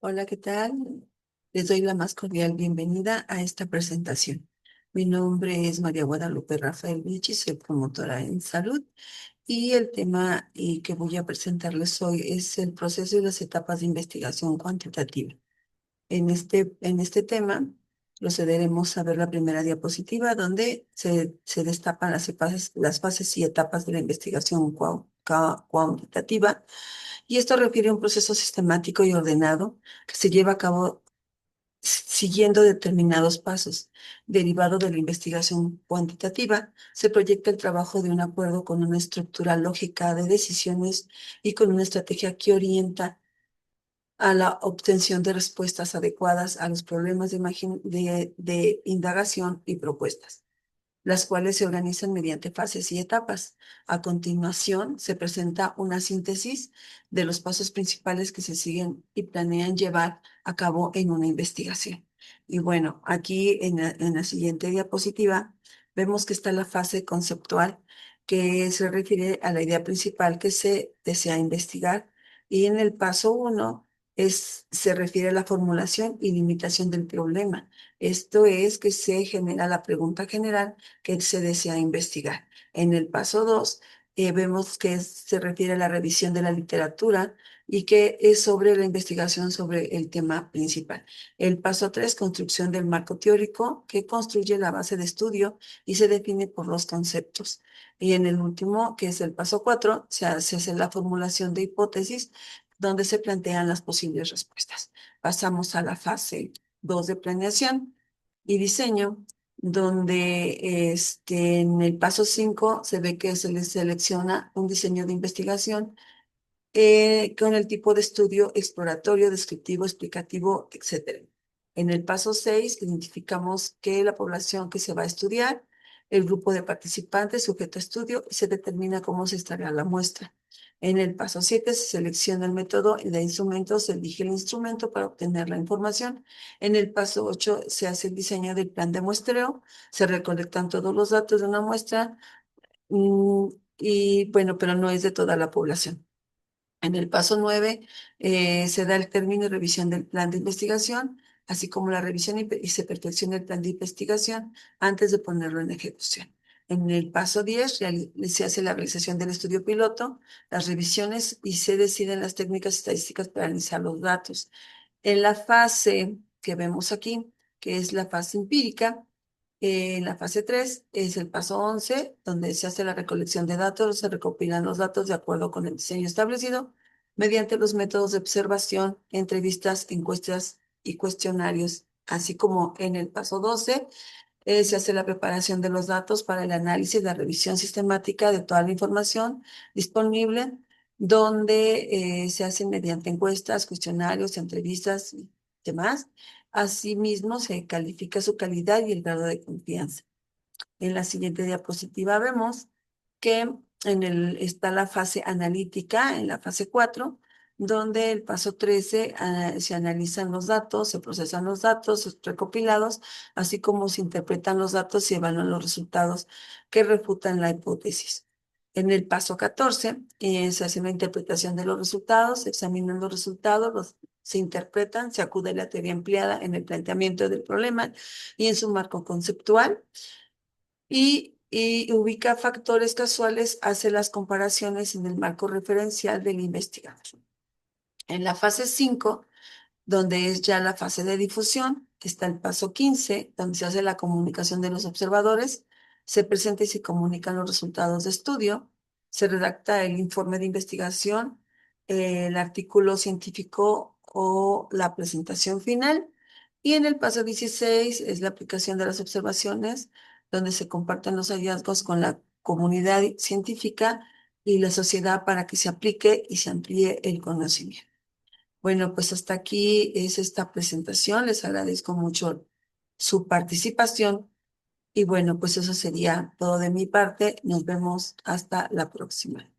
Hola, ¿qué tal? Les doy la más cordial bienvenida a esta presentación. Mi nombre es María Guadalupe Rafael Vichy, soy promotora en salud y el tema que voy a presentarles hoy es el proceso y las etapas de investigación cuantitativa. En este tema procederemos a ver la primera diapositiva donde se destapan las fases y etapas de la investigación cuantitativa, y esto refiere a un proceso sistemático y ordenado que se lleva a cabo siguiendo determinados pasos. Derivado de la investigación cuantitativa, se proyecta el trabajo de un acuerdo con una estructura lógica de decisiones y con una estrategia que orienta a la obtención de respuestas adecuadas a los problemas de indagación y propuestas, las cuales se organizan mediante fases y etapas. A continuación, se presenta una síntesis de los pasos principales que se siguen y planean llevar a cabo en una investigación. Y bueno, aquí en la siguiente diapositiva vemos que está la fase conceptual, que se refiere a la idea principal que se desea investigar. Y en el paso 1 se refiere a la formulación y limitación del problema. Esto es que se genera la pregunta general que se desea investigar. En el paso 2, vemos que se refiere a la revisión de la literatura y que es sobre la investigación sobre el tema principal. El paso 3, construcción del marco teórico, que construye la base de estudio y se define por los conceptos. Y en el último, que es el paso 4, se hace la formulación de hipótesis, donde se plantean las posibles respuestas. Pasamos a la fase 2 de planeación y diseño, donde en el paso 5 se ve que se les selecciona un diseño de investigación con el tipo de estudio exploratorio, descriptivo, explicativo, etcétera. En el paso 6 identificamos que la población que se va a estudiar, el grupo de participantes, sujeto a estudio, y se determina cómo se extraerá la muestra. En el paso 7 se selecciona el método de instrumentos, se elige el instrumento para obtener la información. En el paso 8 se hace el diseño del plan de muestreo, se recolectan todos los datos de una muestra, mm, y bueno, pero no es de toda la población. En el paso 9 se da el término y revisión del plan de investigación, así como la revisión y se perfecciona el plan de investigación antes de ponerlo en ejecución. En el paso 10 se hace la realización del estudio piloto, las revisiones y se deciden las técnicas estadísticas para analizar los datos. En la fase que vemos aquí, que es la fase empírica, en la fase 3 es el paso 11, donde se hace la recolección de datos, se recopilan los datos de acuerdo con el diseño establecido mediante los métodos de observación, entrevistas, encuestas y cuestionarios, así como en el paso 12 se hace la preparación de los datos para el análisis, la revisión sistemática de toda la información disponible, donde se hacen mediante encuestas, cuestionarios, entrevistas y demás. Asimismo, se califica su calidad y el grado de confianza. En la siguiente diapositiva vemos que está la fase analítica, en la fase 4, donde el paso 13 se analizan los datos, se procesan los datos recopilados, así como se interpretan los datos y evalúan los resultados que refutan la hipótesis. En el paso 14 se hace una interpretación de los resultados, se examinan los resultados, se interpretan, se acude a la teoría empleada en el planteamiento del problema y en su marco conceptual, y ubica factores casuales, hace las comparaciones en el marco referencial del investigador. En la fase 5, donde es ya la fase de difusión, está el paso 15, donde se hace la comunicación de los observadores, se presenta y se comunican los resultados de estudio, se redacta el informe de investigación, el artículo científico o la presentación final. Y en el paso 16 es la aplicación de las observaciones, donde se comparten los hallazgos con la comunidad científica y la sociedad para que se aplique y se amplíe el conocimiento. Bueno, pues hasta aquí es esta presentación. Les agradezco mucho su participación y bueno, pues eso sería todo de mi parte. Nos vemos hasta la próxima.